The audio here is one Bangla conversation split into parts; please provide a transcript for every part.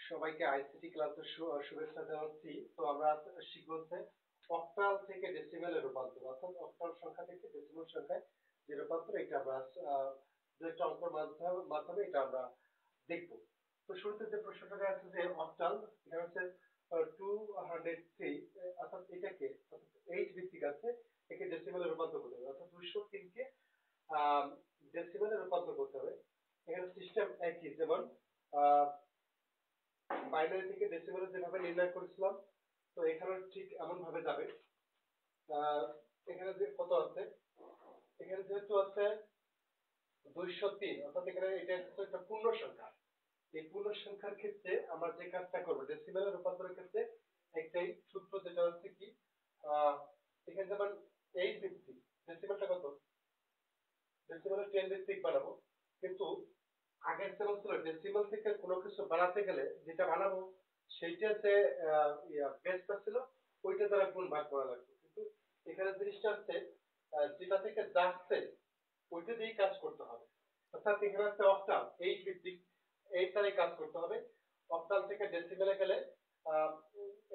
সবাইকে আইসিটি ক্লাসের শুভেচ্ছা জানাচ্ছি। তো আমরা শিখব হচ্ছে অক্টাল থেকে ডেসিমেলে রূপান্তর, অর্থাৎ অক্টাল সংখ্যা থেকে ডেসিমেল সংখ্যায় যে রূপান্তর, এটা আমরা দু একটা অঙ্কের মাধ্যমে এটা আমরা দেখব। তো শুরুতে যে প্রশ্নটা আছে যে অক্টাল, এটা হচ্ছে 203, অর্থাৎ এটাকে 8 ভিত্তিক আছে, একে ডেসিমেলে রূপান্তর করতে হবে, অর্থাৎ 203 কে ডেসিমেলে রূপান্তর করতে হবে। এখানে সিস্টেম একই, যেমন বাইনারি থেকে ডেসিমেলে যেভাবে নির্ণয় করেছিলাম, তো এখানে ঠিক এমন ভাবে যাবে। এখানে যে কত আছে, এখানে যেহেতু আছে 203, অর্থাৎ এখানে এটা হচ্ছে একটা পূর্ণ সংখ্যা। এই পূর্ণ সংখ্যার ক্ষেত্রে আমরা যে কাজটা করব ডেসিমেলে রূপান্তরের ক্ষেত্রে, একটাই সূত্র, যেটা হচ্ছে কি এখানে যেমন 8 ভিত্তিক, ডেসিমেলটা কত, ডেসিমেলে 10 ভিত্তিক বানাবো, কিন্তু আগের যেমন ছিল ডেসিমেল থেকে কোনো কিছু বানাতে গেলে যেটা বানাবো সেইটা যে বেসটা ছিল ওইটা দ্বারা গুণ ভাগ করা লাগবে, কিন্তু এখানে জিনিসটা হচ্ছে যেটা থেকে যাচ্ছে ওইটা দিয়েই কাজ করতে হবে। অর্থাৎ এখানে হচ্ছে অক্টাল 8 ভিত্তিক, 8 দ্বারাই কাজ করতে হবে। অক্টাল থেকে ডেসিমেলে গেলে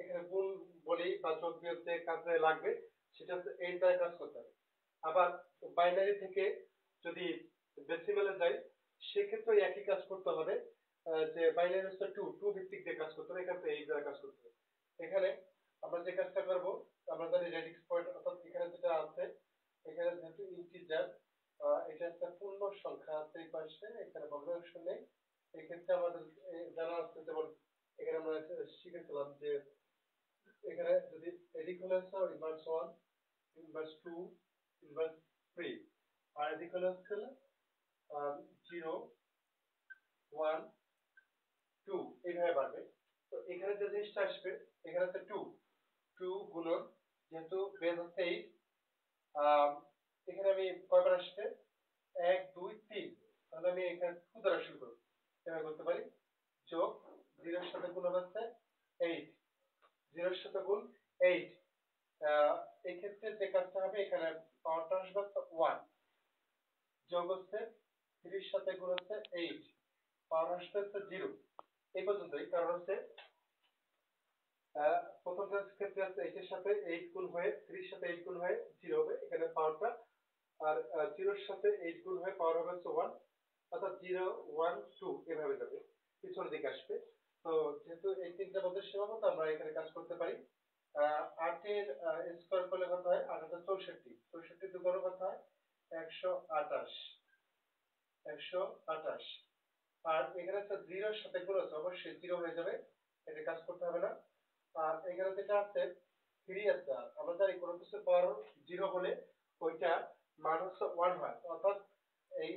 এখানে গুণ বলি বা যোগ বিয়োগ যে কাজে লাগবে সেটা হচ্ছে 8 দ্বারা কাজ করতে হবে। আবার বাইনারি থেকে যদি ডেসিমেলে যাই সেক্ষেত্রে একই কাজ করতে হবে, যে বাইনারি হচ্ছে 2 ভিত্তিক দিয়ে কাজ করতে হবে, এখানে 8 দ্বারা কাজ করতে হবে। এখানে আমরা যে কাজটা করব, আমরা জানি রেডিক্স পয়েন্ট, অর্থাৎ এখানে যেটা আছে, এখানে যেহেতু ইন্টিজার, এটা একটা পূর্ণ সংখ্যা আছে এই পাশে, এখানে ভগ্নাংশ নেই, এক্ষেত্রে আমাদের জানা আছে, যেমন এখানে আমরা শিখেছিলাম যে এখানে যদি এদিক হলে ইনভার্স 1, ইনভার্স 2, ইনভার্স 3, আর এদিক হলে হচ্ছে 0, 1, 2 এইভাবে বাড়বে। তো এখানে যে জিনিসটা আসবে, এখানে হচ্ছে 2 গুণন, যেহেতু বেস হচ্ছে 8, এখানে আমি কয়বার আসবে 1 2 3, তাহলে আমি এখানে 2 দ্বারা শুরু করব, এভাবে করতে পারি, যোগ 0 এর সাথে গুণ হচ্ছে 8, 0 এর সাথে গুণ 8, এই ক্ষেত্রে যে কাজটা হবে এখানে পাওয়ারটা আসবে 1, যোগ হচ্ছে 3 এর সাথে গুণ হচ্ছে 8, পাওয়ার আসবে 0। এই পর্যন্তই, কারণ হচ্ছে প্রথম ক্ষেত্রে আছে 8 এর সাথে 8 গুণ হয়ে 3 এর সাথে 8 গুণ হয়ে 0 হবে এখানে পাওয়ারটা, আর 0 এর সাথে 8 গুণ হয়ে পাওয়ার হবে 1, অর্থাৎ 0 1 2 এভাবে যাবে, পিছনের দিকে আসবে। তো যেহেতু এই তিনটা পদের সীমাবদ্ধ, আমরা এখানে কাজ করতে পারি। 8 এর স্কয়ার করলে কত হয়, 8 হাজার 64, 64 দুগুণ কত হয় 128, 128, আর এখানে একটা 0 এর সাথে গুণ আছে, অবশ্যই 0 হয়ে যাবে, এটা কাজ করতে হবে না। আর এখানে যেটা আছে 3 আছে, আমরা জানি কোনো কিছু পাওয়ার 0 হলে ওইটা মান হচ্ছে 1 হয়, অর্থাৎ এই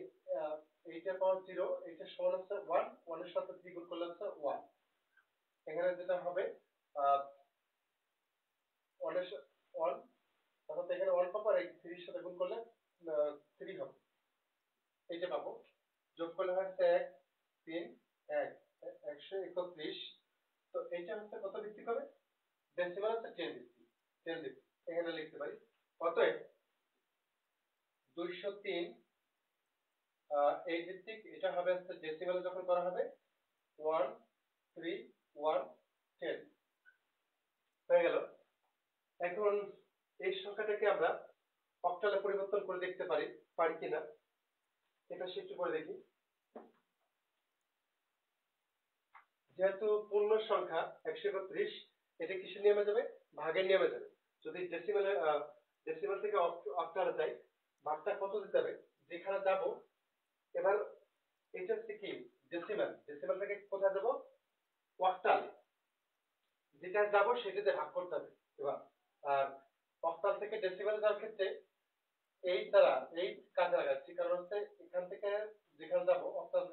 এইটা পাওয়ার 0, এইটা সমান হচ্ছে 1, 1 এর সাথে 3 গুণ করলে হচ্ছে 1, এখানে যেটা হবে 1 এর 1, অর্থাৎ এখানে 1 পাবো, আর এই 3 এর সাথে গুণ করলে 3 হবে, এইটা পাবো, যোগ করলে হচ্ছে 1 3 1 131। তো এইটা হচ্ছে কত ভিত্তিক হবে, ডেসিমাল হচ্ছে 10 ভিত্তিক, 10 ভিত্তিক, এখানে লিখতে পারি। অতএব 203 এই ভিত্তিক, এটা হবে হচ্ছে ডেসিমালে যখন করা হবে 1 3 1 10 হয়ে গেল। এখন এই সংখ্যাটাকে আমরা অক্টালে পরিবর্তন করে দেখতে পারি কিনা, এটা একটু করে দেখি। যেহেতু পূর্ণ সংখ্যা 131, এটা কিসের নিয়মে যাবে, ভাগের নিয়মে যাবে। যদি ডেসিমাল থেকে অক্টালে যাই, ভাগটা কত দিতে হবে, যেখানে যাব, এবার এটা হচ্ছে কি ডেসিমাল থেকে কোথায় যাব, অক্টালে, যেটা যাব সেটাতে ভাগ করতে হবে। এবার আর অক্টাল থেকে ডেসিমালে যাওয়ার ক্ষেত্রে 8 দ্বারা 8 কাজে লাগাচ্ছি, কারণ হচ্ছে এখান থেকে যেখানে যাব অক্টাল,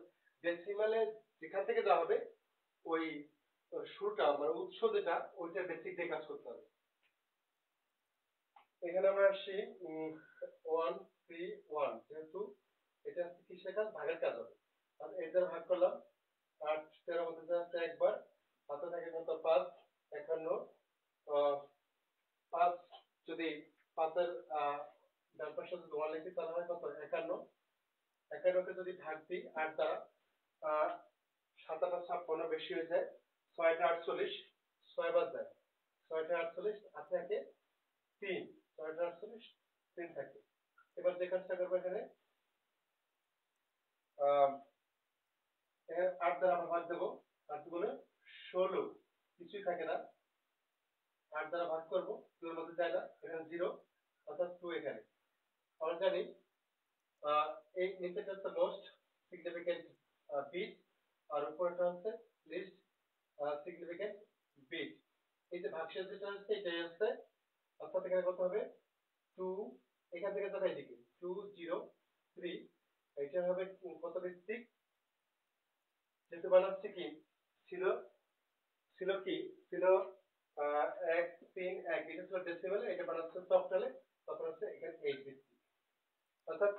ডেসিমালে যেখান থেকে যাওয়া হবে ওই শুরুটা মানে উৎস যেটা, ওইটা বেসিক দিয়ে কাজ করতে হবে। এখানে আমরা আসি 1 3 1, যেহেতু এটা হচ্ছে কিসের কাজ, ভাগের কাজ হবে, আর এই দ্বারা ভাগ করলাম, 8 13 মধ্যে যাচ্ছে একবার, হাতে থাকে কত 5 51, 5 যদি 5 এর ডান পাশে যদি 1 লিখি তাহলে হয় কত 51, 51 কে যদি ভাগ দিই 8 দ্বারা, 7 8 56 বেশি হয়ে যায়, ছয়টা 48, 6 বাদ দেয়, 6টা 48 আর থাকে 3, 6টা 48 3 থাকে। এবার যে কাজটা করবো এখানে এখানে 8 দ্বারা আমরা ভাগ দেবো, 8 গুণে 16, কিছুই থাকে না, 8 দ্বারা ভাগ করবো, 2 এর মধ্যে যায় না, এখানে 0 অর্থাৎ 2 এখানে। আমরা জানি এই নিচেটা হচ্ছে মোস্ট সিগনিফিকেন্ট বিট আর উপরেটা হচ্ছে লিস্ট সিগনিফিকেন্ট বিট। এই যে ভাগশেষ যেটা হচ্ছে এটাই হচ্ছে, অর্থাৎ এখানে কত হবে 2, এখান থেকে যাবে এদিকে 2 0 3, এটা হবে কত ভিত্তিক, যেহেতু বানাচ্ছে কি ছিল ছিল কি ছিল 1 3 1, এটা ছিল ডেসিমেলে, এটা বানাচ্ছে অক্টালে, তখন হচ্ছে এখানে 8 ভিত্তিক। অর্থাৎ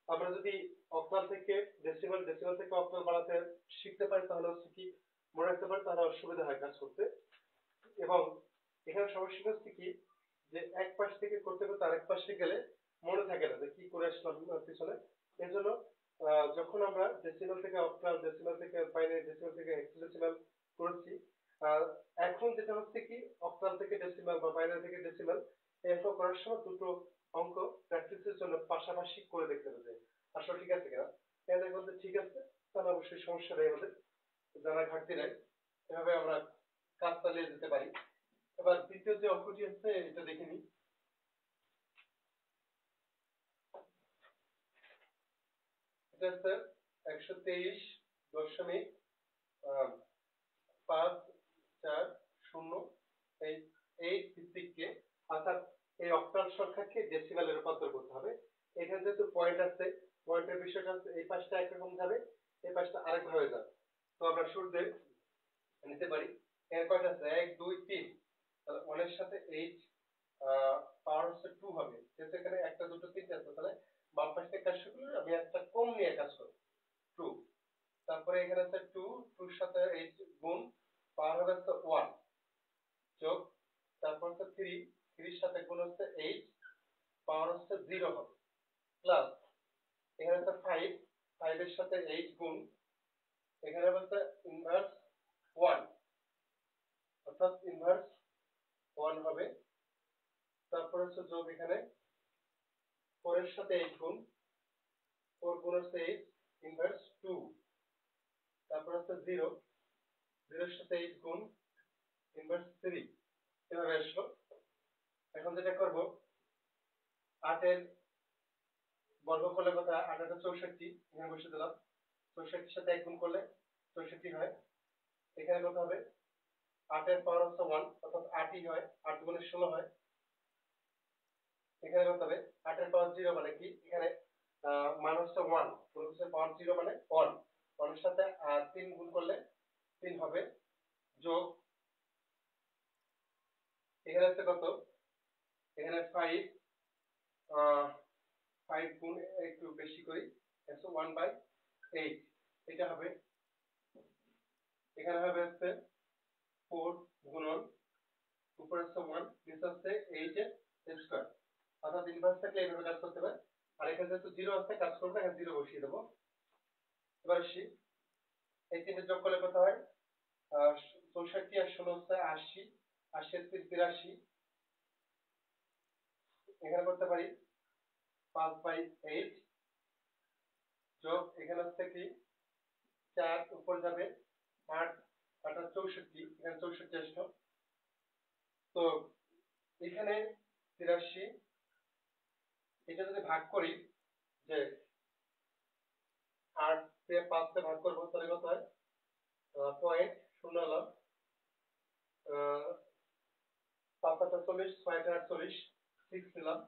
আমরা যদি অক্টাল থেকে ডেসিমেল, ডেসিমেল থেকে অক্টাল বানাতে শিখতে পারি তাহলে হচ্ছে কি মনে রাখতে পারি, তাহলে সুবিধা হয় কাজ করতে। এবং এখানে সমস্যা হচ্ছে কি যে এক পাশ থেকে করতে করতে আরেক পাশে গেলে মনে থাকে না যে কি করে আসলাম পিছনে। এর জন্য যখন আমরা ডেসিমেল থেকে অক্টাল, ডেসিমেল থেকে বাইনারি, ডেসিমেল থেকে হেক্সাডেসিমেল করেছি, এখন যেটা হচ্ছে কি অক্টাল থেকে ডেসিমেল বা বাইনারি থেকে ডেসিমেল এই অঙ্ক করার সময় দুটো অঙ্ক প্র্যাকটিসের জন্য পাশাপাশি করে দেখতে হবে আসলে ঠিক আছে কিনা। এখানে বলতে ঠিক আছে, তাহলে অবশ্যই সমস্যা নেই, আমাদের জানা ঘাটতি নাই, এভাবে আমরা কাজ চালিয়ে যেতে পারি। এবার দ্বিতীয় যে অঙ্কটি আছে এটা দেখে নিই। এটা হচ্ছে 123.540 এই এই ভিত্তিককে, অর্থাৎ এই অক্টাল সংখ্যাকে ডেসিমেলে রূপান্তর করতে হবে। এখানে যেহেতু পয়েন্ট আছে, পয়েন্টের বিষয়টা হচ্ছে এই পাশটা একরকম যাবে, এই পাশটা আরেক ভাবে যাবে। তো আমরা শুরুতে নিতে পারি, এর কয়টা আছে 1 2 3, তাহলে 1 এর সাথে 8 পাওয়ার হচ্ছে 2 হবে, যেহেতু এখানে একটা দুটো তিনটা আছে, তাহলে বাম পাশ থেকে কাজ শুরু করলে আমি একটা কম নিয়ে কাজ করব 2। তারপরে এখানে আছে 2, 2 এর সাথে 8 গুণ, পাওয়ার হবে হচ্ছে 1, যোগ, তারপর হচ্ছে 3, 3 এর সাথে গুণ হচ্ছে 8, পাওয়ার হচ্ছে 0 হবে, প্লাস এখানে আছে 5, 5 এর সাথে 8 গুণ, এখানে হচ্ছে ইনভার্স 1, অর্থাৎ ইনভার্স 1 হবে। তারপর হচ্ছে যোগ, এখানে 4 এর সাথে 8 গুণ, 4 গুণ হচ্ছে 8 ইনভার্স 2, তারপর হচ্ছে 0, 0 এর সাথে 8 গুণ ইনভার্স 3, এভাবে আসলো। এখন যেটা করব, 8 এর বর্গ করলে কত হয়, 8 এটা 64, এখানে বসে দিলাম, 64 এর সাথে 1 গুণ করলে 64 হয়, এখানে কত হবে 8 এর পাওয়ার হচ্ছে 1, অর্থাৎ 8ই হয়, 8 গুণে 16 হয়, এখানে কত হবে 8 এর পাওয়ার 0 মানে কি, এখানে মান হচ্ছে 1, কোনো কিছুর পাওয়ার 0 মানে 1, 1 এর সাথে 3 গুণ করলে 3 হবে, যোগ, এখানে হচ্ছে কত, এখানে 5, 5 গুণ একটু বেশি করি, 1/8, এটা হবে, এখানে হবে হচ্ছে 4 গুণন, উপরে হচ্ছে 1, নিচে হচ্ছে 8 এর স্কয়ার, অর্থাৎ ইনভার্স থাকলে এইভাবে কাজ করতে হবে। আর এখানে যেহেতু 0 আছে কাজ করবে, এখানে 0 বসিয়ে দেবো। এবার আসি, এই তিনটে যোগ করলে কত হয়, 64 আর 16 হচ্ছে 80, 80 এর 3 83, এখানে করতে পারি 5/8, যোগ, এখানে হচ্ছে কি 4 উপর যাবে 8, 8 আর 64, এখানে 64 আসলো, তো এখানে 83, এটা যদি ভাগ করি, যে 8 কে 5 তে ভাগ করবো তাহলে কত হয়, পয়েন্ট শূন্য হলাম, 5 8 40, 6 8 48, 6 নিলাম,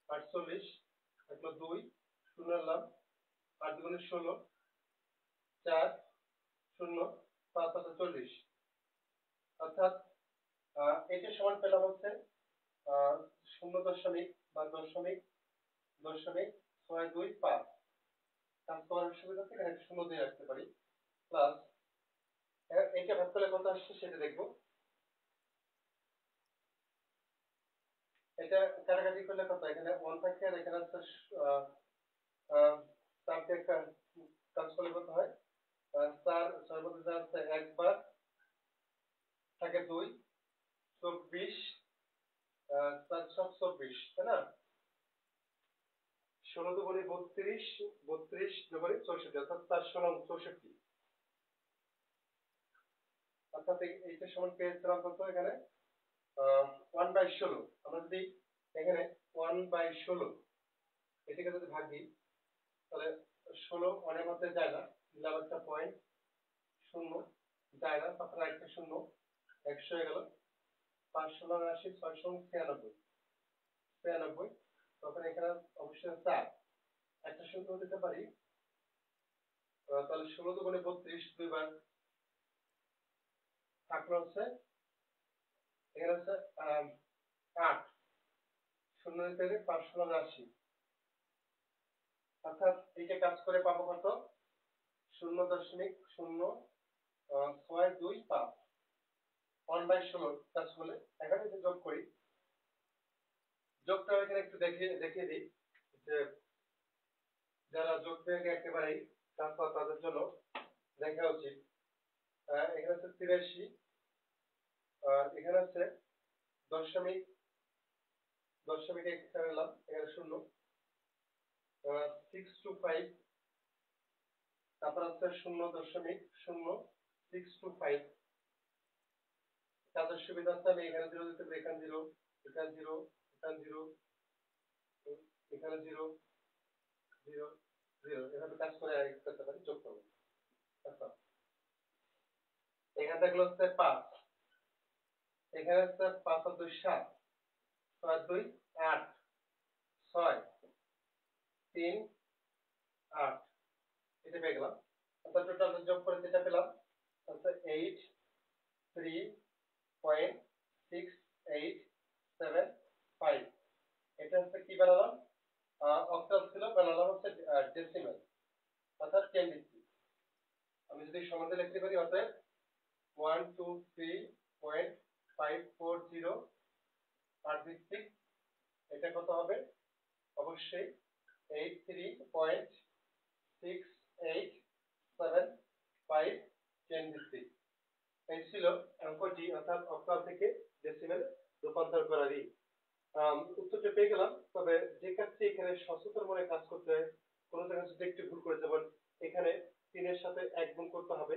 48 থাকলো 2, শূন্য নিলাম, 8 দুগুণে 16, 4 0, 5 8 40, অর্থাৎ এটা সমান পেলাম হচ্ছে 0 দশমিক বা দশমিক দশমিক 625, কাজ করার সুবিধা থেকে একটা 0 দিয়ে রাখতে পারি, প্লাস এটা ভাগ করলে কত আসছে সেটা দেখবো। এটা কাটাকাটি করলে কত, এখানে 1 থাকে আর এখানে হচ্ছে 4 দিয়ে কাজ করলে কত হয়, 4 6 মধ্যে যা আছে 1 বার, করি 64 অর্থাৎ 4 64 অর্থাৎ এইটা সমান পেয়েছিলাম কত এখানে 1/16 আমরা যদি এখানে 1/16 এটাকে যদি ভাগ দিই তাহলে 16 অনেক মধ্যে যায় না, দিলাম একটা পয়েন্ট, শূন্য যায় না, তারপরে একটা শূন্য 100 হয়ে গেল, 5 80 6 96 96, তখন এখানে অবশ্যই 4 একটা শূন্য দিতে পারি, তাহলে 16 দুগুণে 32 দুইবার থাকলো হচ্ছে এখানে হচ্ছে 8 শূন্য দিতে গেলে 5 অর্থাৎ এইটা কাজ করে পাবো কত 0.0625 1/16 কাজ করলে। এখানে যদি যোগ করি, যোগটা এখানে একটু দেখিয়ে দিই যে যারা যোগ বিয়োগে একেবারেই তারপর তাদের জন্য দেখা উচিত। এখানে হচ্ছে 83 আর এখানে হচ্ছে দশমিক এখানে নিলাম, এখানে শূন্য 625, তারপর হচ্ছে 0.0625। কাজের সুবিধার্থে আমি এখানে 0 দিতে পারি, এখানে 0 এখানে 0 এখানে 0 এখানে 0 0 0 এভাবে কাজ করে করতে পারি, যোগ করব। আচ্ছা, এখানে থাকলো হচ্ছে 5, এখানে হচ্ছে 5 আর 2 7, 6 আর 2 8, 6 3 8, এটা পেয়ে গেলাম। অর্থাৎ টোটাল যোগ করে যেটা পেলাম হচ্ছে 83.6875। এটা হচ্ছে কি বানালাম, অক্টাল ছিল, বানালাম হচ্ছে ডেসিমেল অর্থাৎ 10 ডিজিট। আমি যদি সমাধান লিখতে পারি অতএব 123.540 8 ভিত্তিক এটা কত হবে, অবশ্যই 83.6875 10 ভিত্তিক। এই ছিল অঙ্কটি, অর্থাৎ অক্টাল থেকে ডেসিমেলে রূপান্তর করারই উত্তরটা পেয়ে গেলাম। তবে যে কাজটি এখানে সচেতন মনে কাজ করতে হয়, কোনো জায়গায় যদি একটু ভুল করে, যেমন এখানে 3 এর সাথে 1 গুণ করতে হবে,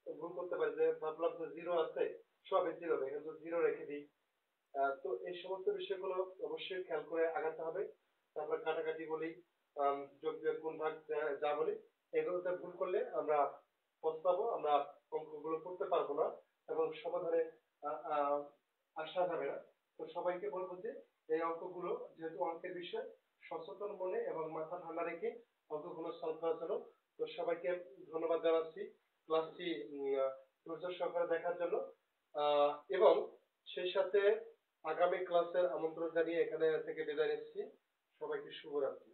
ভুল করতে পারি যে ভাবলাম যে 0 আছে, সবে 0 হবে, এখানে তো 0 রেখে দিই। তো এই সমস্ত বিষয়গুলো অবশ্যই খেয়াল করে আগাতে হবে। তারপরে কাটাকাটি বলি, যোগ বিয়োগ গুণ ভাগ যা বলি, এগুলোতে ভুল করলে আমরা পস্তাবো, আমরা অঙ্কগুলো করতে পারবো না এবং সমাধানে আসা যাবে না। তো সবাইকে বলবো যে এই অঙ্কগুলো যেহেতু অঙ্কের বিষয়, সচেতন মনে এবং মাথা ঠান্ডা রেখে অঙ্কগুলো সলভ করার জন্য। তো সবাইকে ধন্যবাদ জানাচ্ছি ক্লাসটি ধৈর্য সহকারে দেখার জন্য, এবং সেই সাথে আগামী ক্লাসের আমন্ত্রণ জানিয়ে এখানে থেকে বিদায় নিচ্ছি। সবাইকে শুভরাত্রি।